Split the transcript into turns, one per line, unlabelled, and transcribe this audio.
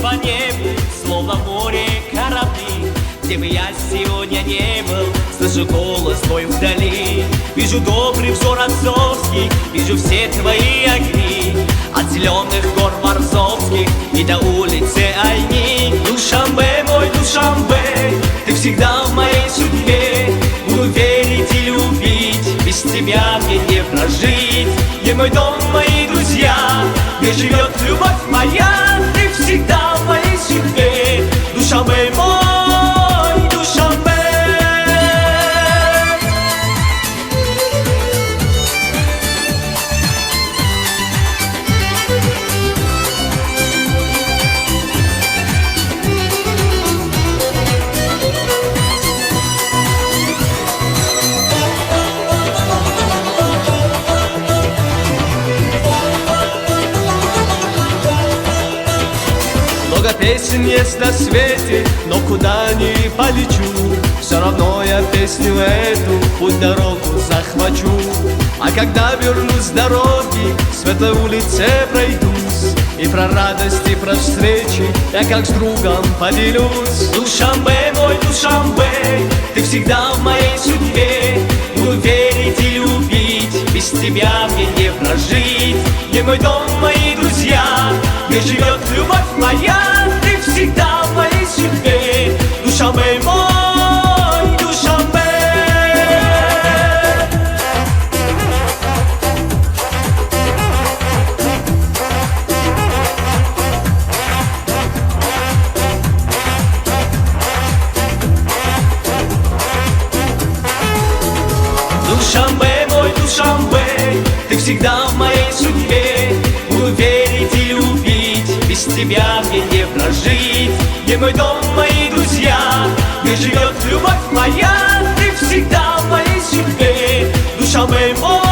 по небу, словно море корабли. Где бы я сегодня не был, слышу голос твой вдали. Вижу добрый взор отцовский, вижу все твои огни. От зеленых гор Борзовских и до улицы Айни. Душанбе, мой Душанбе, ты всегда в моей судьбе. Буду верить и любить, без тебя мне не прожить. Где мой дом, мои друзья, где живет любовь моя. Ты всегда в моей судьбе, Душанбе мой, Душанбе. Много песен есть на свете, но куда ни полечу, все равно я песню эту, путь дорогу захвачу. А когда вернусь с дороги, светлой улице пройдусь, и про радости, про встречи я как с другом поделюсь. Душанбе, мой Душанбе, ты всегда в моей судьбе. Буду верить и любить, без тебя мне не прожить. Где мой дом, мои друзья, где живет любовь моя. Ты всегда в моей судьбе, Душанбе мой, Душанбе. Душанбе, мой Душанбе, ты всегда в моей судьбе. Буду верить и любить, без тебя мне не прожить. Где мой дом, мои друзья, где живет любовь моя. Ты всегда в моей судьбе, Душанбе мой.